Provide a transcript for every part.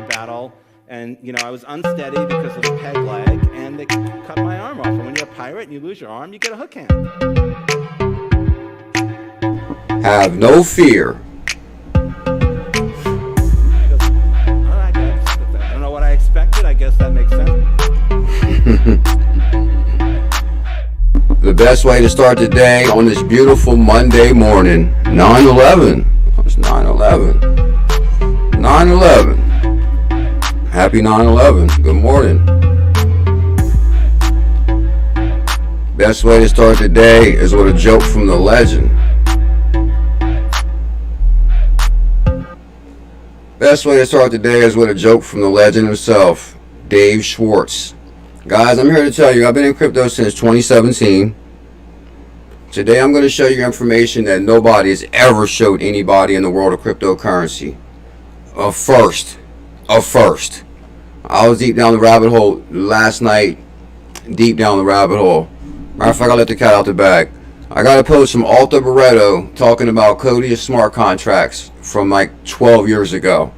battle, and I was unsteady because of the peg leg, and they cut my arm off. And when you're a pirate and you lose your arm, you get a hook hand. Have no fear. I don't know what I expected. I guess that makes sense. The best way to start the day on this beautiful Monday morning, 9/11. It's 9/11. 9/11. Happy 9/11. Good morning. Best way to start the day is with a joke from the legend. Best way to start the day is with a joke from the legend himself, Dave Schwartz. Guys, I'm here to tell you, I've been in crypto since 2017. Today I'm going to show you information that nobody has ever showed anybody in the world of cryptocurrency. A first. I was deep down the rabbit hole last night. Deep down the rabbit hole. Matter of fact, I let the cat out the bag. I got a post from 𝕤𝕚𝕟𝕤𝕤 talking about Codius smart contracts from like 12 years ago.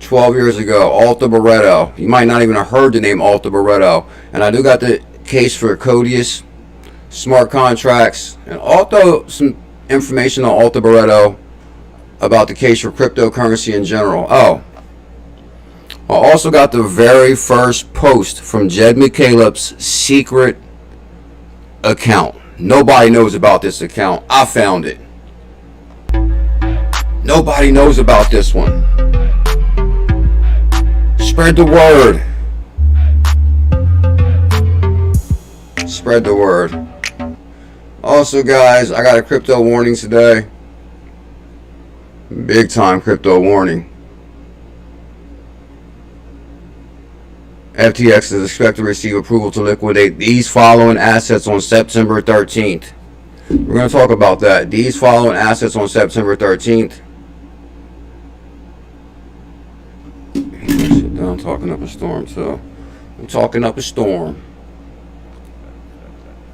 12 years ago, 𝕤𝕚𝕟𝕤𝕤. You might not even have heard the name 𝕤𝕚𝕟𝕤𝕤. And I do got the case for Codius smart contracts, and also some information on 𝕤𝕚𝕟𝕤𝕤 about the case for cryptocurrency in general. Oh, I also got the very first post from 𝕤𝕝𝕟𝕚𝕝's secret account. Nobody knows about this account. I found it. Nobody knows about this one. Spread the word. Spread the word. Also, guys, I got a crypto warning today. Big time crypto warning. FTX is expected to receive approval to liquidate these following assets on September 13th. We're going to talk about that. These following assets on September 13th. Sit down, talking up a storm, so I'm talking up a storm.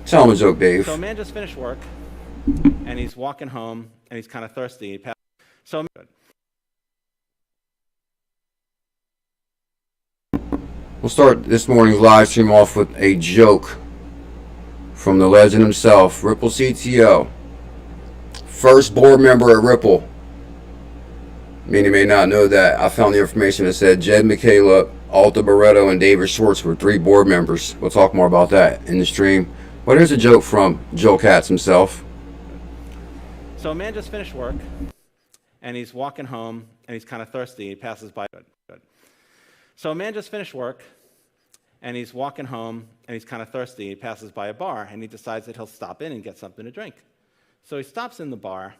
Tell him a joke, Dave. So a man just finished work, and he's walking home, and he's kind of thirsty. We'll start this morning's live stream off with a joke from the legend himself, Ripple CTO. First board member at Ripple. Many may not know that. I found the information that said 𝕤𝕝𝕟𝕚𝕝, 𝕤𝕚𝕟𝕤𝕤, and David Schwartz were 3 board members. We'll talk more about that in the stream. But here's a joke from Joe Katz himself. So a man just finished work, and he's walking home, and he's kind of thirsty. He passes by. So a man just finished work, and he's walking home, and he's kind of thirsty. He passes by a bar, and he decides that he'll stop in and get something to drink. So he stops in the bar,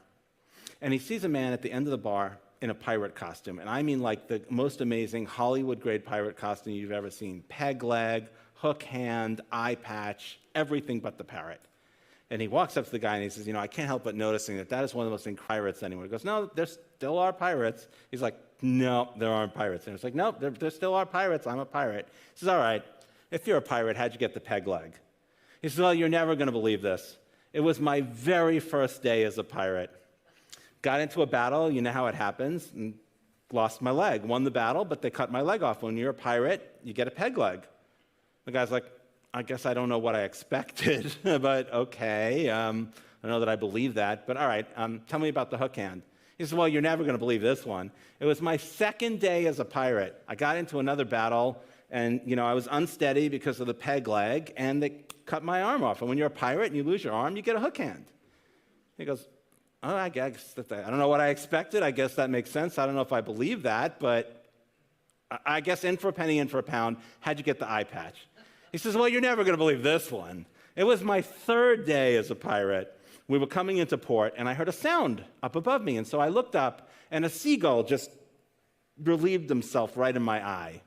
and he sees a man at the end of the bar in a pirate costume. And I mean like the most amazing Hollywood-grade pirate costume you've ever seen. Peg leg, hook hand, eye patch, everything but the parrot. And he walks up to the guy and he says, I can't help but noticing that is one of the most incredible pirates anywhere. He goes, no, there still are pirates. He's like, no, there aren't pirates. And it's like, no, there still are pirates. I'm a pirate. He says, all right, if you're a pirate, how'd you get the peg leg? He says, well, you're never going to believe this. It was my very first day as a pirate. Got into a battle, you know how it happens, and lost my leg. Won the battle, but they cut my leg off. When you're a pirate, you get a peg leg. The guy's like, I guess I don't know what I expected, but okay. I don't know that I believe that, but all right, tell me about the hook hand. He says, well, you're never going to believe this one. It was my second day as a pirate. I got into another battle, and I was unsteady because of the peg leg, and they cut my arm off. And when you're a pirate and you lose your arm, you get a hook hand. He goes, oh, I guess I don't know what I expected. I guess that makes sense. I don't know if I believe that, but I guess in for a penny, in for a pound. How'd you get the eye patch? He says, well, you're never going to believe this one. It was my 3rd day as a pirate. We were coming into port, and I heard a sound up above me. And so I looked up, and a seagull just relieved himself right in my eye.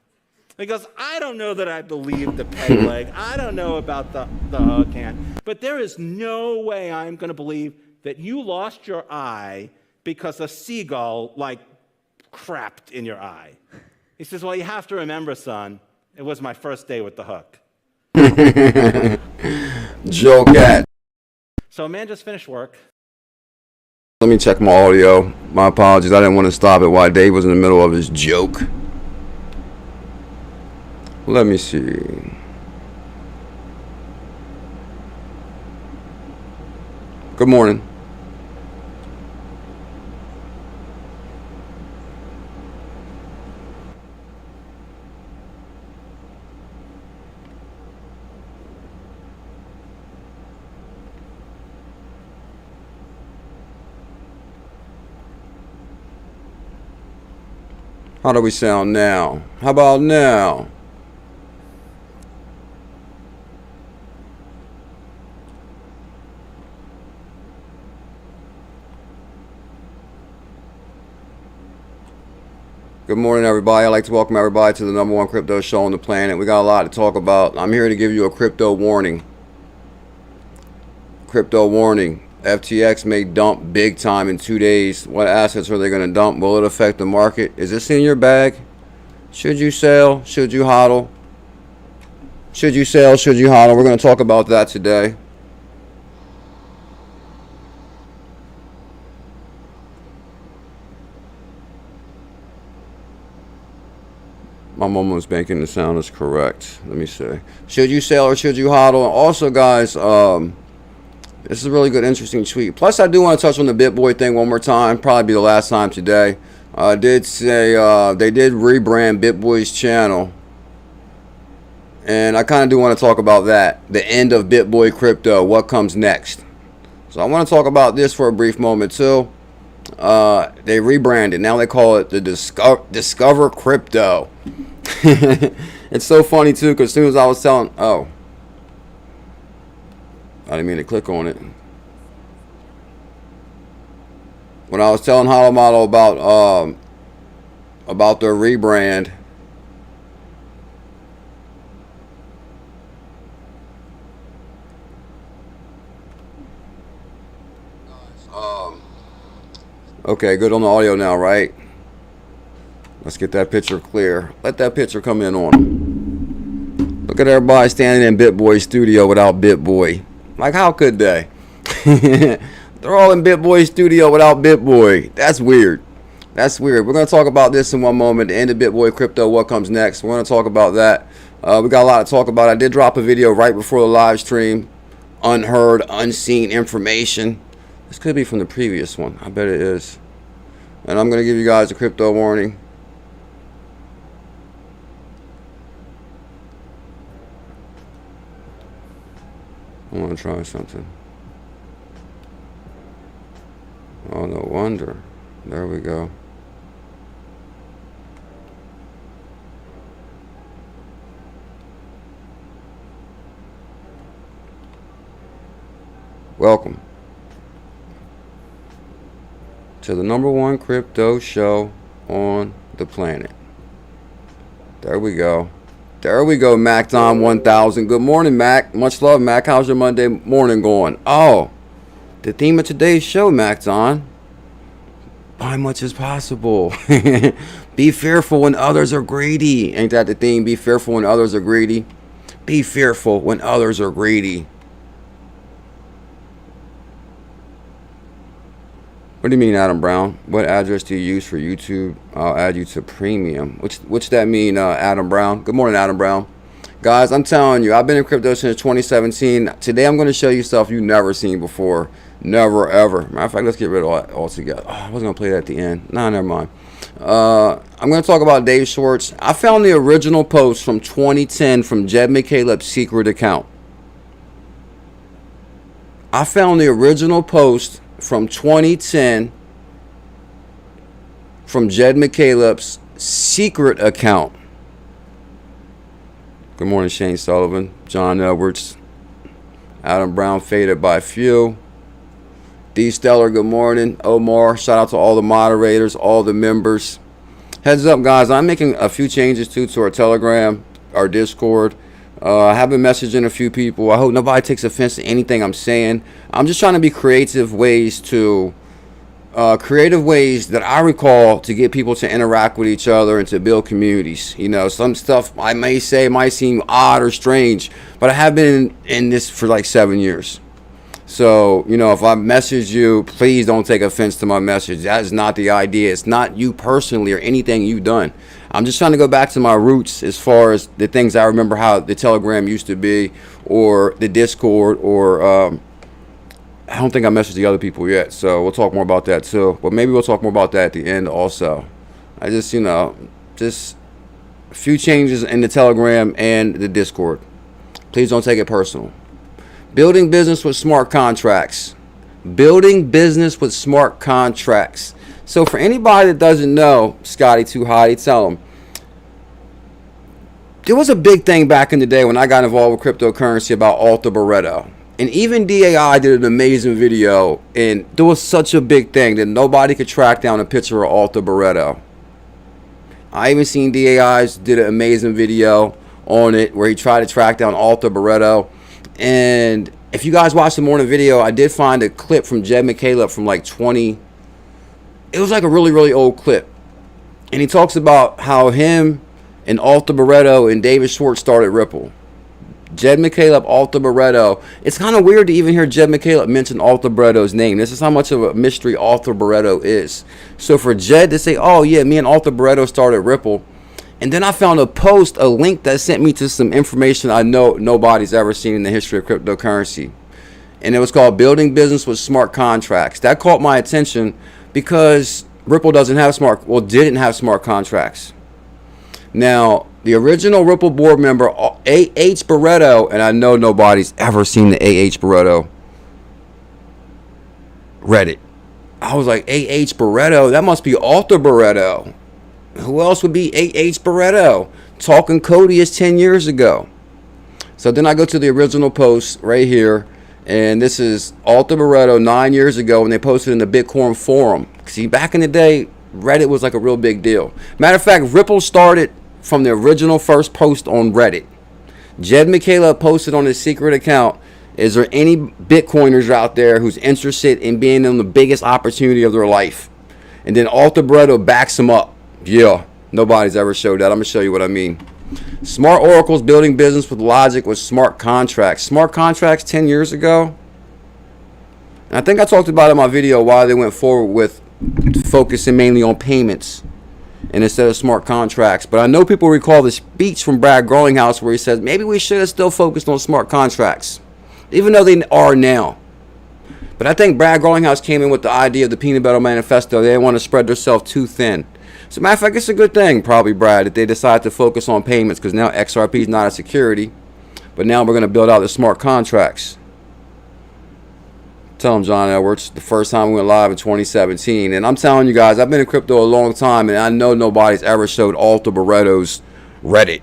He goes, I don't know that I believe the peg leg. I don't know about the hook hand. But there is no way I'm going to believe that you lost your eye because a seagull, crapped in your eye. He says, well, you have to remember, son, it was my first day with the hook. Joe Cat. So a man just finished work. Let me check my audio. My apologies. I didn't want to stop it while Dave was in the middle of his joke. Let me see. Good morning. How do we sound now? How about now? Good morning, everybody. I'd like to welcome everybody to the #1 crypto show on the planet. We got a lot to talk about. I'm here to give you a crypto warning. Crypto warning. FTX may dump big time in 2 days. What assets are they going to dump? Will it affect the market? Is this in your bag? Should you sell? Should you hodl? Should you sell? Should you hodl? We're going to talk about that today. My mom was banking the sound is correct. Let me see. Should you sell or should you hodl? Also, guys, this is a really good, interesting tweet. Plus, I do want to touch on the BitBoy thing one more time. Probably be the last time today. I did say they did rebrand BitBoy's channel. And I kind of do want to talk about that. The end of BitBoy crypto. What comes next? So I want to talk about this for a brief moment too. They rebranded. Now they call it the Discover Crypto. It's so funny too, because as soon as I was telling, oh, I didn't mean to click on it. When I was telling ℙ𝕝𝕚𝕚𝕚 about their rebrand, okay, good on the audio now, right? Let's get that picture clear. Let that picture come in on them. Look at everybody standing in BitBoy studio without BitBoy. Like, how could they? They're all in BitBoy studio without BitBoy. That's weird. That's weird. We're going to talk about this in one moment. The end of BitBoy crypto. What comes next? We're going to talk about that. We got a lot to talk about. I did drop a video right before the live stream. Unheard, unseen information. This could be from the previous one. I bet it is. And I'm going to give you guys a crypto warning. I want to try something. Oh, no wonder. There we go. Welcome to the #1 crypto show on the planet. There we go. There we go, MacDon1000. Good morning, Mac. Much love, Mac. How's your Monday morning going? Oh, the theme of today's show, MacDon. Buy much as possible. Be fearful when others are greedy. Ain't that the theme? Be fearful when others are greedy. Be fearful when others are greedy. What do you mean, Adam Brown? What address do you use for YouTube? I'll add you to premium. Which that mean, Adam Brown? Good morning, Adam Brown. Guys, I'm telling you, I've been in crypto since 2017. Today, I'm going to show you stuff you've never seen before. Never, ever. Matter of fact, let's get rid of it all together. Oh, I was going to play that at the end. Nah, never mind. I'm going to talk about Dave Schwartz. I found the original post from 2010 from 𝕝𝕚𝕚𝕝's secret account. I found the original post from 2010 from 𝕝𝕚𝕚𝕝's secret account. Good morning, Shane Sullivan, John Edwards, Adam Brown, faded by few. D Stellar, good morning. Omar, shout out to all the moderators, all the members. Heads up, guys, I'm making a few changes too to our Telegram, our Discord. I have been messaging a few people. I hope nobody takes offense to anything I'm saying. I'm just trying to be creative ways that I recall to get people to interact with each other and to build communities. You know, some stuff I may say might seem odd or strange, but I have been in this for like 7 years. So, you know, if I message you, please don't take offense to my message. That is not the idea. It's not you personally or anything you've done. I'm just trying to go back to my roots as far as the things I remember how the Telegram used to be, or the Discord, or I don't think I messaged the other people yet, so we'll talk more about that too. But maybe we'll talk more about that at the end also. I just, just a few changes in the Telegram and the Discord. Please don't take it personal. Building business with smart contracts. Building business with smart contracts. So for anybody that doesn't know, Scotty Too Hotty, tell them. There was a big thing back in the day when I got involved with cryptocurrency about ℚ𝕝𝕚𝕟𝕝. And even DAI did an amazing video, and there was such a big thing that nobody could track down a picture of ℚ𝕝𝕚𝕟𝕝. I even seen DAI's did an amazing video on it where he tried to track down ℚ𝕝𝕚𝕟𝕝. And if you guys watched the morning video, I did find a clip from 𝕤𝕝𝕟𝕝 from like 20. It was like a really, really old clip. And he talks about how him and ℚ𝕝𝕝𝕟𝕝 and David Schwartz started Ripple. 𝕤𝕝𝕟𝕝, ℚ𝕝𝕝𝕟. It's kind of weird to even hear 𝕤𝕝𝕟𝕝 mention ℚ𝕝𝕝𝕟's name. This is how much of a mystery ℚ𝕝𝕝𝕟 is. So for Jed to say, oh yeah, me and ℚ𝕝𝕝𝕟 started Ripple. And then I found a link that sent me to some information I know nobody's ever seen in the history of cryptocurrency. And it was called Building Business with Smart Contracts. That caught my attention because Ripple didn't have smart contracts. Now, the original Ripple board member, 𝕤𝕝𝕝𝕝, and I know nobody's ever seen the 𝕤𝕝𝕝𝕝 Reddit. I was like, 𝕤𝕝𝕝𝕝? That must be ℚ𝕝𝕝𝕝. Who else would be 𝕤𝕝𝕝𝕝? Talking Codius 10 years ago. So then I go to the original post right here, and this is ℚ𝕝𝕝𝕝 9 years ago when they posted in the Bitcoin forum. See, back in the day, Reddit was like a real big deal. Matter of fact, Ripple started from the original first post on Reddit. 𝕤𝕝𝕝𝕝 posted on his secret account, is there any Bitcoiners out there who's interested in being in the biggest opportunity of their life? And then ℚ𝕝𝕝𝕝 backs him up. Yeah, nobody's ever showed that. I'm going to show you what I mean. Smart oracles building business with logic with smart contracts. Smart contracts 10 years ago. And I think I talked about in my video why they went forward with focusing mainly on payments and instead of smart contracts. But I know people recall the speech from Brad Garlinghouse where he says maybe we should have still focused on smart contracts, even though they are now. But I think Brad Garlinghouse came in with the idea of the peanut butter manifesto. They didn't want to spread themselves too thin. So matter of fact, it's a good thing, probably, Brad, that they decided to focus on payments, because now XRP is not a security, but now we're going to build out the smart contracts. Tell them, John Edwards, the first time we went live in 2017. And I'm telling you guys, I've been in crypto a long time, and I know nobody's ever showed ℚ𝕝𝕝𝕝's Reddit.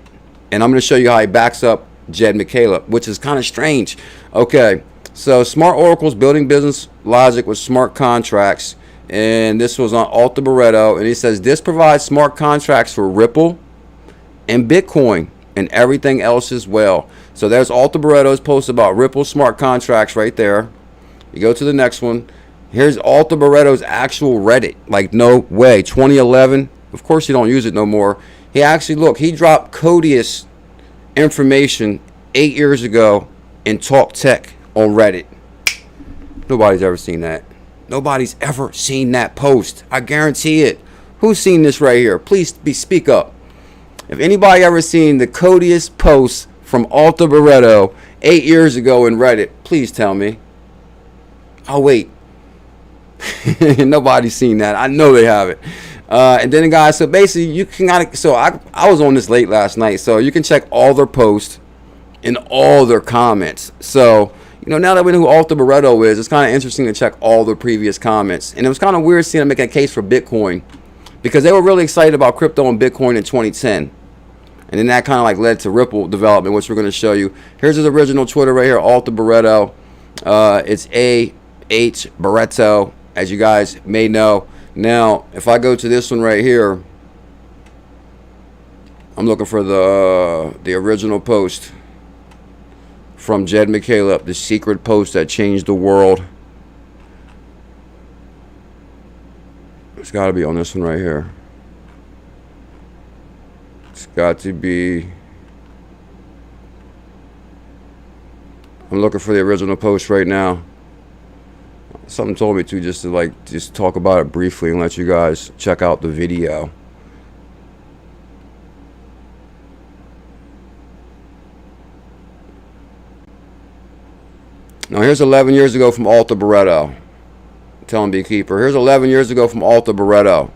And I'm going to show you how he backs up 𝕤𝕝𝕝𝕝, which is kind of strange. Okay, so smart oracles building business logic with smart contracts. And this was on ℚ𝕝𝕝𝕝, and he says this provides smart contracts for Ripple and Bitcoin and everything else as well. So there's ℚ𝕝𝕝𝕝's post about Ripple smart contracts right there. You go to the next one. Here's ℚ𝕝𝕝𝕝's actual Reddit. Like, no way. 2011. Of course you don't use it no more. He actually, look, he dropped Codius information 8 years ago in Talk Tech on Reddit. Nobody's ever seen that. Nobody's ever seen that post. I guarantee it. Who's seen this right here? Please speak up. If anybody ever seen the Codius post from ℚ𝕝𝕝 8 years ago in Reddit, please tell me. Oh, wait. Nobody's seen that. I know they haven't. And then, guys, so basically, you can so I was on this late last night, so you can check all their posts and all their comments. So, you know, now that we know who ℚ𝕝𝕝 is, it's kind of interesting to check all the previous comments. And it was kind of weird seeing them making a case for Bitcoin, because they were really excited about crypto and Bitcoin in 2010. And then that kind of like led to Ripple development, which we're going to show you. Here's his original Twitter right here, ℚ𝕝𝕝. It's 𝕤𝕝𝕝𝕝, as you guys may know. Now, if I go to this one right here, I'm looking for the original post from 𝕤𝕝𝕝, the secret post that changed the world. It's got to be on this one right here. It's got to be. I'm looking for the original post right now. Something told me to just talk about it briefly and let you guys check out the video. Now here's 11 years ago from 𝕝𝕚𝕟𝕚𝕤. Telling Beekeeper. Here's 11 years ago from 𝕝𝕚𝕟𝕚𝕤.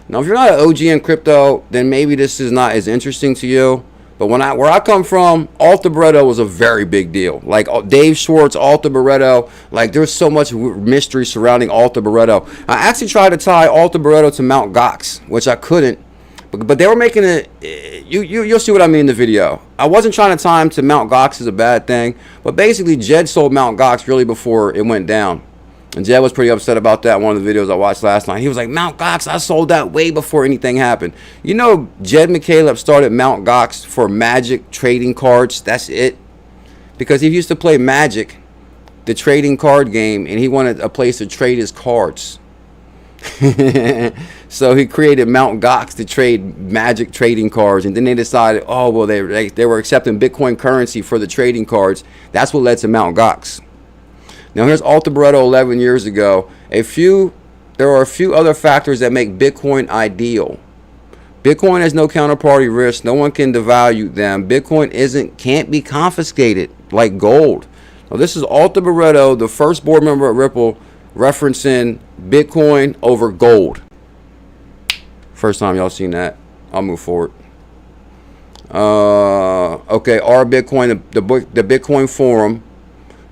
Now if you're not an OG in crypto, then maybe this is not as interesting to you. But where I come from, 𝕝𝕚𝕟𝕚𝕤 was a very big deal. Like Dave Schwartz, 𝕝𝕚𝕟𝕚𝕤, like there's so much mystery surrounding 𝕝𝕚𝕚𝕟𝕚. I actually tried to tie 𝕝𝕚𝕚𝕚 to Mt. Gox, which I couldn't. But they were making it. You'll see what I mean in the video. I wasn't trying to tie him to Mt. Gox as a bad thing, but basically Jed sold Mt. Gox really before it went down. And Jed was pretty upset about that in one of the videos I watched last night. He was like, Mt. Gox, I sold that way before anything happened. You know, 𝕤𝕝𝕚𝕝 started Mt. Gox for Magic trading cards. That's it. Because he used to play Magic, the trading card game, and he wanted a place to trade his cards. So he created Mt. Gox to trade Magic trading cards. And then they decided, oh, well, they were accepting Bitcoin currency for the trading cards. That's what led to Mt. Gox. Now here's 𝕝𝕚𝕟𝕚𝕤 11 years ago. There are a few other factors that make Bitcoin ideal. Bitcoin has no counterparty risk. No one can devalue them. Bitcoin can't be confiscated like gold. Now this is 𝕝𝕚𝕟𝕚𝕤, the first board member at Ripple, referencing Bitcoin over gold. First time y'all seen that. I'll move forward. Okay, our Bitcoin, the Bitcoin forum.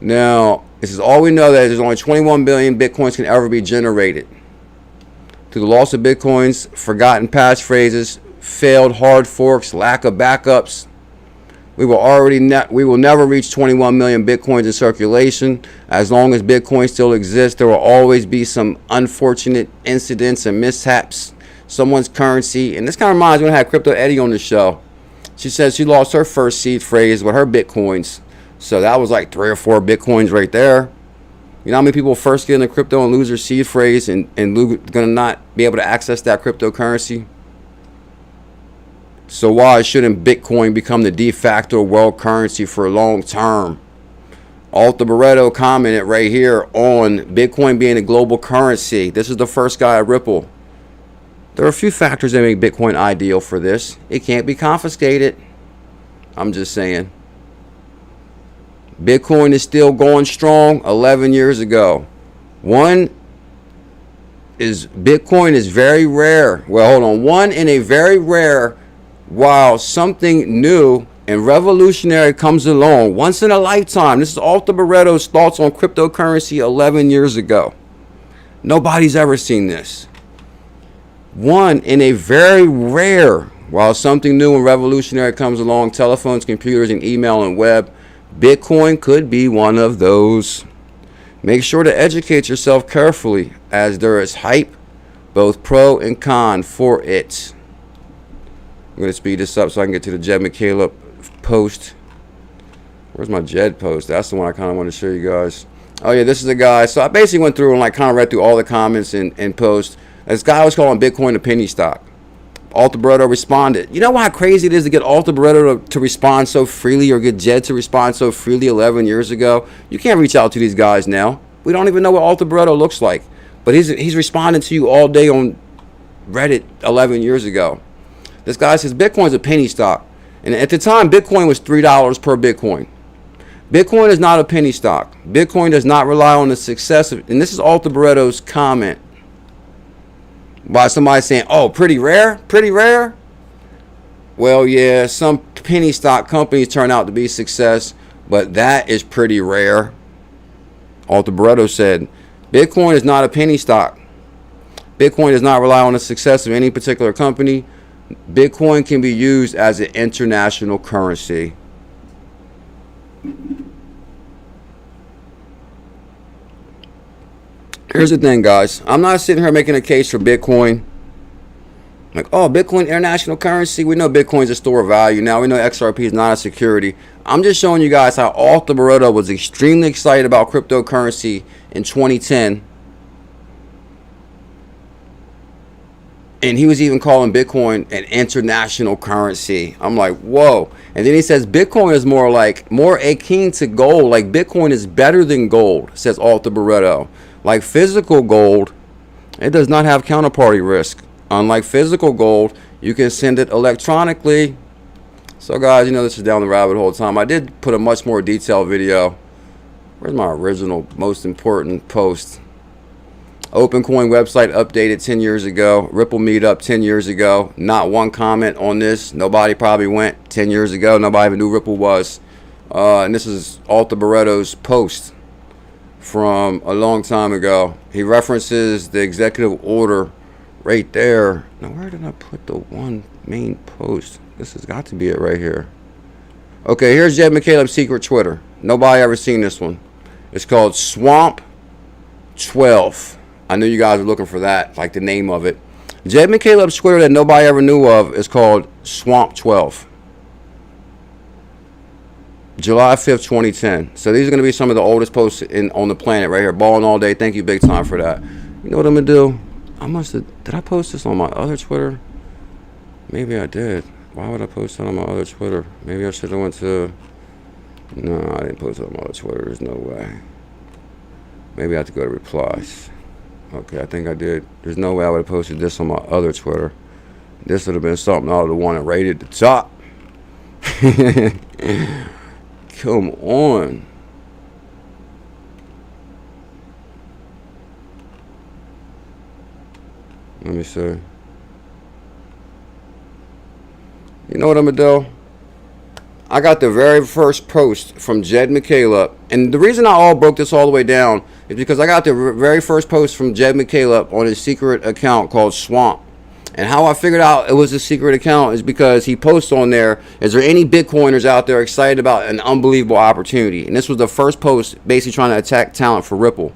Now, this is all we know, that there's only 21 billion Bitcoins can ever be generated. Through the loss of Bitcoins, forgotten passphrases, failed hard forks, lack of backups, we will never reach 21 million Bitcoins in circulation. As long as Bitcoin still exists, there will always be some unfortunate incidents and mishaps. Someone's currency, and this kind of reminds me when I had Crypto Eddie on the show. She said she lost her first seed phrase with her Bitcoins. So that was like 3 or 4 Bitcoins right there. You know how many people first get into crypto and lose their seed phrase and gonna not be able to access that cryptocurrency? So why shouldn't Bitcoin become the de facto world currency for long term? 𝕝𝕚𝕟𝕚𝕤 commented right here on Bitcoin being a global currency. This is the first guy at Ripple. There are a few factors that make Bitcoin ideal for this. It can't be confiscated. I'm just saying. Bitcoin is still going strong 11 years ago. Bitcoin is very rare. Well, hold on. One in a very rare, while something new and revolutionary comes along once in a lifetime. This is 𝕝𝕚𝕟𝕚𝕤's thoughts on cryptocurrency 11 years ago. Nobody's ever seen this. One in a very rare, while something new and revolutionary comes along, telephones, computers, and email and web. Bitcoin could be one of those. Make sure to educate yourself carefully, as there is hype, both pro and con, for it. I'm going to speed this up so I can get to the 𝕤𝕝𝕚𝕝 post. Where's my Jed post? That's the one I kind of want to show you guys. Oh yeah, this is a guy. So I basically went through and like kind of read through all the comments and posts. This guy was calling Bitcoin a penny stock. 𝕝𝕚𝕟𝕚𝕤 responded. You know how crazy it is to get 𝕝𝕚𝕟𝕚𝕤 to respond so freely, or get Jed to respond so freely 11 years ago? You can't reach out to these guys now. We don't even know what 𝕝𝕚𝕟𝕚𝕤 looks like. But he's responding to you all day on Reddit 11 years ago. This guy says Bitcoin's a penny stock. And at the time, Bitcoin was $3 per Bitcoin. Bitcoin is not a penny stock. Bitcoin does not rely on the success of, and this is 𝕝𝕚𝕟𝕚's comment. By somebody saying, oh, pretty rare? Pretty rare? Well, yeah, some penny stock companies turn out to be success, but that is pretty rare. 𝕝𝕚𝕟𝕚 said, Bitcoin is not a penny stock. Bitcoin does not rely on the success of any particular company. Bitcoin can be used as an international currency. Here's the thing, guys. I'm not sitting here making a case for Bitcoin. Like, oh, Bitcoin international currency. We know Bitcoin's a store of value. Now we know XRP is not a security. I'm just showing you guys how 𝕝𝕚𝕟𝕚 was extremely excited about cryptocurrency in 2010. And he was even calling Bitcoin an international currency. I'm like, whoa. And then he says Bitcoin is more akin to gold. Like Bitcoin is better than gold, says 𝕝𝕚𝕟𝕚. Like physical gold, it does not have counterparty risk. Unlike physical gold, you can send it electronically. So guys, you know, this is down the rabbit hole time. I did put a much more detailed video Where's my original, most important post? OpenCoin website updated 10 years ago. Ripple meetup 10 years ago. Not one comment on this. Nobody probably went 10 years ago. Nobody even knew Ripple was. And this is 𝕤𝕚𝕟𝕚𝕤's post from a long time ago. He references the executive order right there. Now, where did I put the one main post? This has got to be it right here. Okay, here's 𝕤𝕚𝕟𝕚𝕤's secret Twitter. Nobody ever seen this one. It's called Swamp12. I knew you guys were looking for that, like the name of it. 𝕤𝕚𝕟𝕚𝕤's Twitter that nobody ever knew of is called Swamp12. July 5th, 2010. So these are going to be some of the oldest posts on the planet right here. Balling all day. Thank you big time for that. You know what I'm going to do? I must have... Did I post this on my other Twitter? Maybe I did. Why would I post it on my other Twitter? Maybe I should have went to... No, I didn't post it on my other Twitter. There's no way. Maybe I have to go to replies. Okay, I think I did. There's no way I would have posted this on my other Twitter. This would have been something I would have wanted right at the top. Come on. Let me see. You know what I'm going to do? I got the very first post from 𝕤𝕚𝕟𝕚𝕚. And the reason I all broke this all the way down is because I got the very first post from 𝕤𝕚𝕟𝕚𝕚 on his secret account called Swamp. And how I figured out it was a secret account is because he posts on there, is there any Bitcoiners out there excited about an unbelievable opportunity? And this was the first post basically trying to attack talent for Ripple.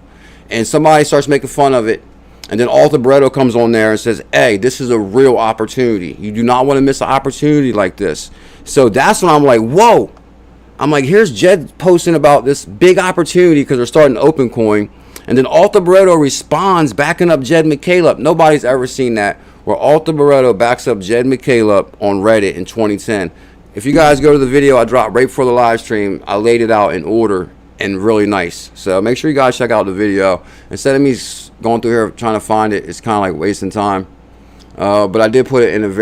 And somebody starts making fun of it. And then 𝕤𝕚𝕟𝕚𝕚 comes on there and says, hey, this is a real opportunity. You do not want to miss an opportunity like this. So that's when I'm like, whoa. I'm like, here's Jed posting about this big opportunity because they're starting OpenCoin. And then 𝕤𝕚𝕚𝕚 responds backing up 𝕤𝕚𝕟𝕚𝕚. Nobody's ever seen that, where 𝕤𝕚𝕚𝕚 backs up 𝕤𝕚𝕟𝕚𝕚 on Reddit in 2010. If you guys go to the video I dropped right before the live stream, I laid it out in order and really nice. So make sure you guys check out the video. Instead of me going through here trying to find it, it's kind of like wasting time. But I did put it in a very